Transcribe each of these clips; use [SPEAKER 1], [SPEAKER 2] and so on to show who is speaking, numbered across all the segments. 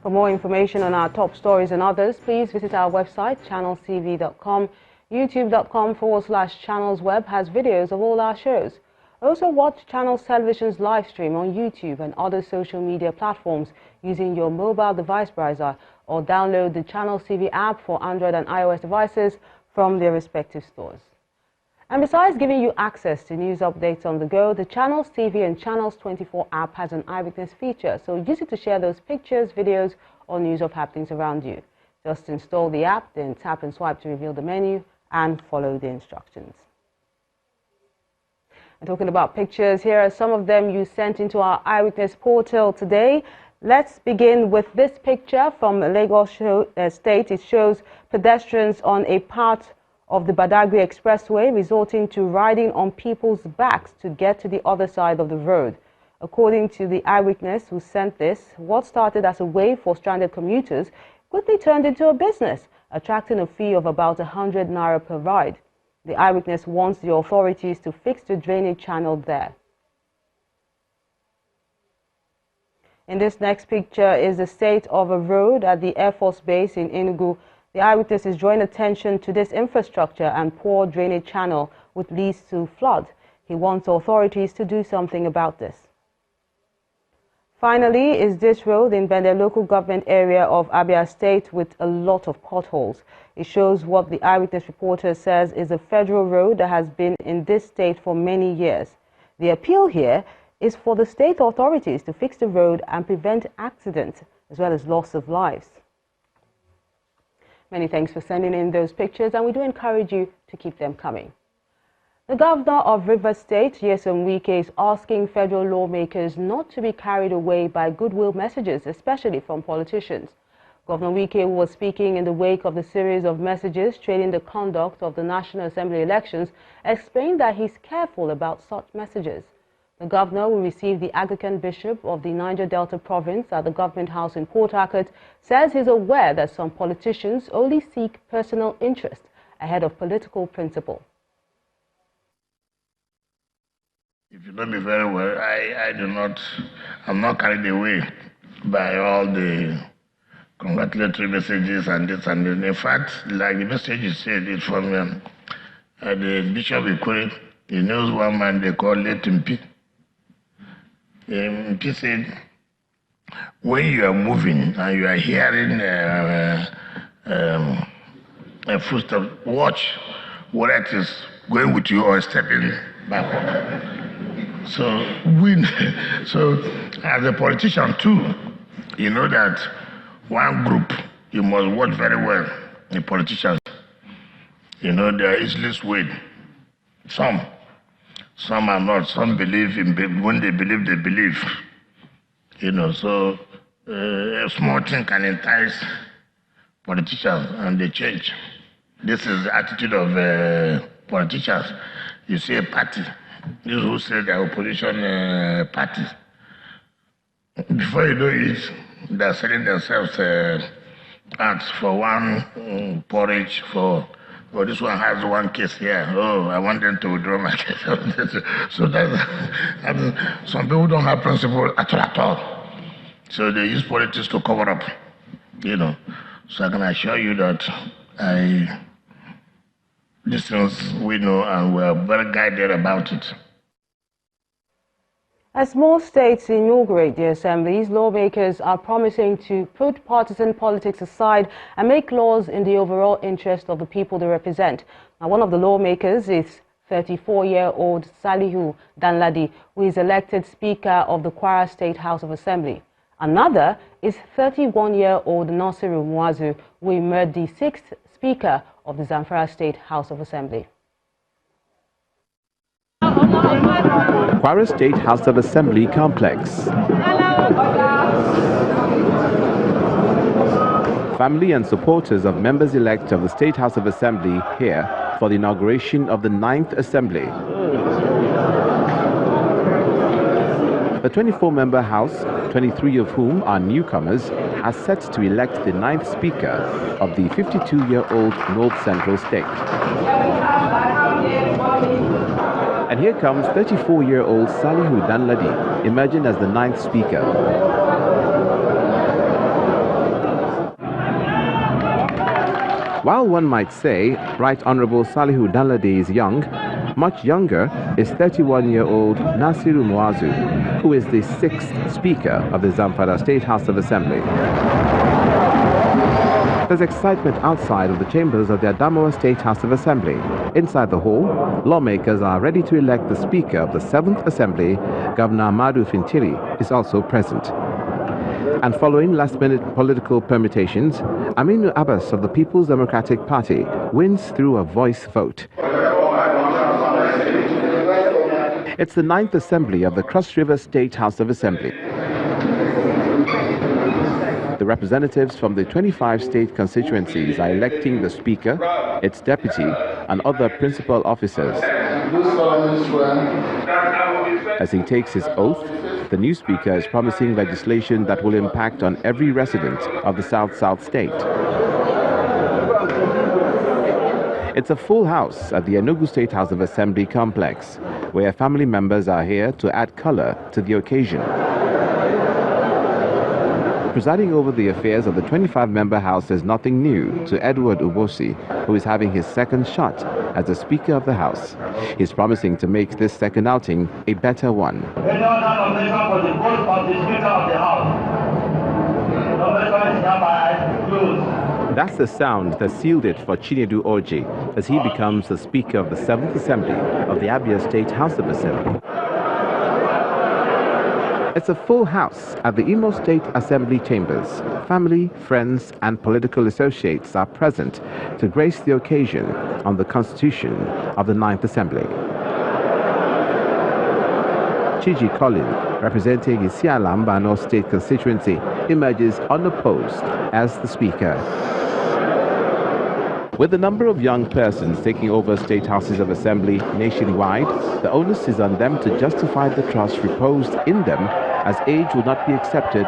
[SPEAKER 1] For more information on our top stories and others, please visit our website, channelstv.com. YouTube.com/channelsweb has videos of all our shows. Also watch Channels Television's live stream on YouTube and other social media platforms using your mobile device browser, or download the Channels TV app for Android and iOS devices from their respective stores. And besides giving you access to news updates on the go, the Channels TV and Channels 24 app has an Eyewitness feature, so use it to share those pictures, videos, or news of happenings around you. Just install the app, then tap and swipe to reveal the menu and follow the instructions. And talking about pictures, here are some of them you sent into our Eyewitness portal today. Let's begin with this picture from Lagos State. It shows pedestrians on a part of the Badagry Expressway resorting to riding on people's backs to get to the other side of the road. According to the Eyewitness who sent this, what started as a way for stranded commuters quickly turned into a business, attracting a fee of about 100 naira per ride. The Eyewitness wants the authorities to fix the drainage channel there. In this next picture is the state of a road at the Air Force Base in Enugu. The Eyewitness is drawing attention to this infrastructure and poor drainage channel, which leads to flood. He wants authorities to do something about this. Finally is this road in Bende local government area of Abia State with a lot of potholes. It shows what the Eyewitness reporter says is a federal road that has been in this state for many years. The appeal here is for the state authorities to fix the road and prevent accidents as well as loss of lives. Many thanks for sending in those pictures, and we do encourage you to keep them coming. The governor of Rivers State, Nyesom Wike, is asking federal lawmakers not to be carried away by goodwill messages, especially from politicians. Governor Wike, who was speaking in the wake of the series of messages trailing the conduct of the National Assembly elections, explained that he's careful about such messages. The governor, who received the Anglican Bishop of the Niger Delta province at the Government House in Port Harcourt, says he's aware that some politicians only seek personal interest ahead of political principle.
[SPEAKER 2] If you know me very well, I'm not carried away by all the congratulatory messages and this and that. In fact, like the message you said, it's from the Bishop of Ikore. He knows one man they call Late Mpi. Mpi said, when you are moving and you are hearing a footstep, watch whether it is going with you or stepping backward. So as a politician too, you know that one group you must watch very well. The politicians, you know, they are easily swayed. Some are not. Some believe when they believe. You know, so a small thing can entice politicians and they change. This is the attitude of politicians. You see a party, these who say they are opposition party. Before you know it, they are selling themselves ads for one porridge for. Oh, this one has one case here. Oh, I want them to withdraw my case. So that's some people don't have principle at all. So they use politics to cover up, you know. So I can assure you that these things we know and we're very guided about it.
[SPEAKER 1] As more states inaugurate the assemblies, lawmakers are promising to put partisan politics aside and make laws in the overall interest of the people they represent. Now, one of the lawmakers is 34-year-old Salihu Danladi, who is elected Speaker of the Kwara State House of Assembly. Another is 31-year-old Nasiru Muazu, who emerged the 6th Speaker of the Zamfara State House of Assembly.
[SPEAKER 3] Kwara State House of Assembly complex. Family and supporters of members-elect of the State House of Assembly here for the inauguration of the 9th Assembly. The 24-member House, 23 of whom are newcomers, are set to elect the 9th Speaker of the 52-year-old North Central State. And here comes 34-year-old Salihu Danladi, emerging as the 9th Speaker. While one might say Right Honorable Salihu Danladi is young, much younger is 31-year-old Nasiru Muazu, who is the 6th Speaker of the Zamfara State House of Assembly. There's excitement outside of the chambers of the Adamawa State House of Assembly. Inside the hall, lawmakers are ready to elect the Speaker of the 7th Assembly. Governor Amadu Fintiri is also present. And following last-minute political permutations, Aminu Abbas of the People's Democratic Party wins through a voice vote. It's the 9th Assembly of the Cross River State House of Assembly. The representatives from the 25 state constituencies are electing the Speaker, its deputy, and other principal officers. As he takes his oath, the new Speaker is promising legislation that will impact on every resident of the South-South state. It's a full house at the Enugu State House of Assembly complex, where family members are here to add color to the occasion. Presiding over the affairs of the 25-member House is nothing new to Edward Ubosi, who is having his second shot as the Speaker of the House. He's promising to make this second outing a better one.
[SPEAKER 4] Any other nomination for the post of the Speaker of the House? Nomination is hereby closed.
[SPEAKER 3] That's the sound that sealed it for Chinedu Orji as he becomes the Speaker of the 7th Assembly of the Abia State House of Assembly. It's a full house at the Imo State Assembly chambers. Family, friends, and political associates are present to grace the occasion on the Constitution of the 9th Assembly. Chiji Colin, representing Isialambano State constituency, emerges unopposed as the Speaker. With the number of young persons taking over state houses of assembly nationwide, the onus is on them to justify the trust reposed in them, as age will not be accepted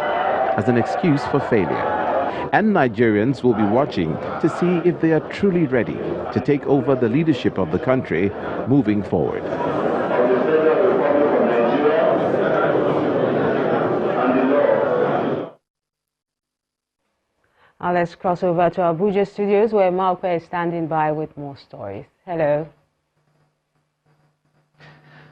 [SPEAKER 3] as an excuse for failure. And Nigerians will be watching to see if they are truly ready to take over the leadership of the country moving forward.
[SPEAKER 1] Now let's cross over to Abuja studios, where Malpa is standing by with more stories. Hello.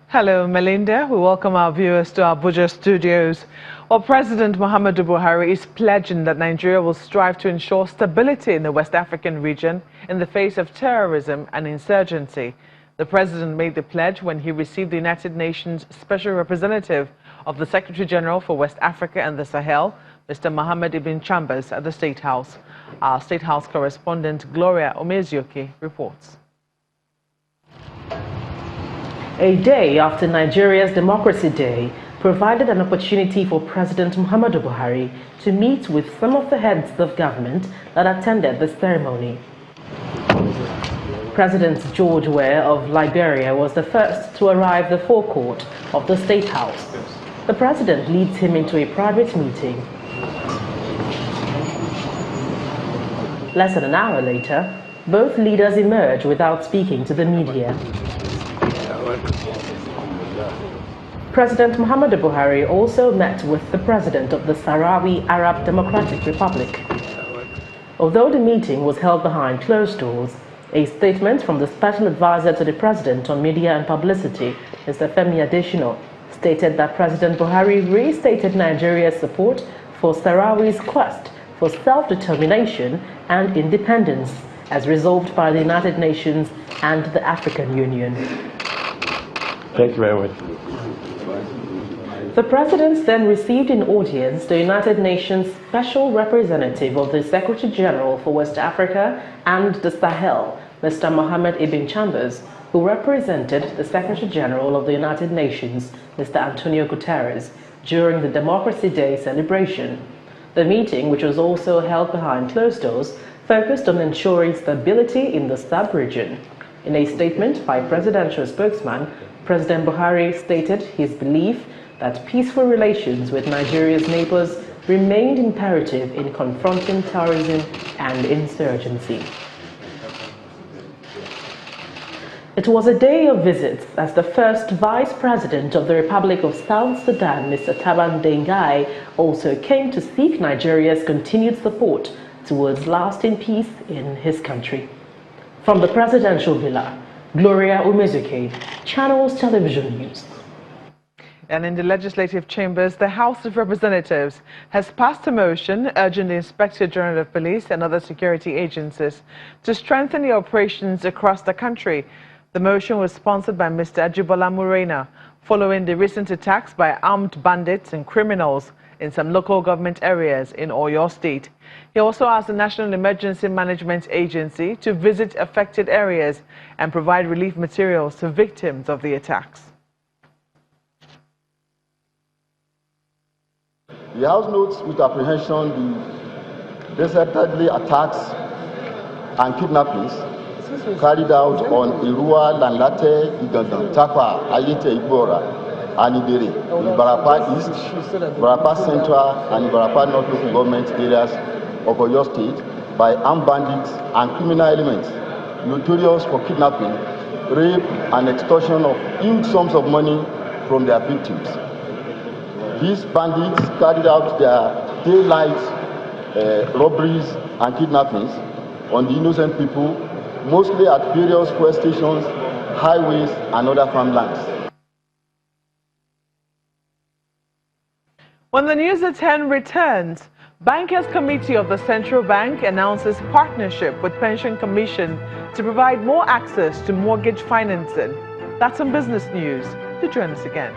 [SPEAKER 5] Hello, Melinda. We welcome our viewers to Abuja studios. Well, President Muhammadu Buhari is pledging that Nigeria will strive to ensure stability in the West African region in the face of terrorism and insurgency. The president made the pledge when he received the United Nations Special Representative of the Secretary General for West Africa and the Sahel, Mr. Mohammed Ibn Chambers, at the State House. Our State House correspondent Gloria Omezioke reports.
[SPEAKER 6] A day after Nigeria's Democracy Day provided an opportunity for President Muhammadu Buhari to meet with some of the heads of government that attended the ceremony. President George Weah of Liberia was the first to arrive the forecourt of the State House. The president leads him into a private meeting. Less than an hour later, both leaders emerge without speaking to the media. President Muhammadu Buhari also met with the president of the Sahrawi Arab Democratic Republic. Although the meeting was held behind closed doors, a statement from the special advisor to the president on media and publicity, Mr. Femi Adesina, stated that President Buhari restated Nigeria's support for Sahrawi's quest for self-determination and independence as resolved by the United Nations and the African Union.
[SPEAKER 7] Thank you very much.
[SPEAKER 6] The president then received in audience the United Nations Special Representative of the Secretary General for West Africa and the Sahel, Mr. Mohammed Ibn Chambers, who represented the Secretary General of the United Nations, Mr. Antonio Guterres, during the Democracy Day celebration. The meeting, which was also held behind closed doors, focused on ensuring stability in the sub-region. In a statement by presidential spokesman, President Buhari stated his belief that peaceful relations with Nigeria's neighbors remained imperative in confronting terrorism and insurgency. It was a day of visits as the first Vice President of the Republic of South Sudan, Mr. Taban Dengai, also came to seek Nigeria's continued support towards lasting peace in his country. From the presidential villa, Gloria Umezuke, Channels Television News.
[SPEAKER 5] And in the legislative chambers, the House of Representatives has passed a motion urging the Inspector General of Police and other security agencies to strengthen the operations across the country. The motion was sponsored by Mr. Ajibola Murena, following the recent attacks by armed bandits and criminals in some local government areas in Oyo State. He also asked the National Emergency Management Agency to visit affected areas and provide relief materials to victims of the attacks.
[SPEAKER 8] The House notes with apprehension the desertedly attacks and kidnappings carried out on Irua, Lanlate, Igangan, Tapa, Ayete, Igbora, and Ibere, Ibarapa East, Ibarapa Central, and Ibarapa North local government areas of Oyo State by armed bandits and criminal elements notorious for kidnapping, rape, and extortion of huge sums of money from their victims. These bandits carried out their daylight robberies and kidnappings on the innocent people, mostly at various fuel stations, highways, and other farmlands.
[SPEAKER 5] When the news at 10 returns, Bankers Committee of the Central Bank announces partnership with Pension Commission to provide more access to mortgage financing. That's some business news. Do join us again.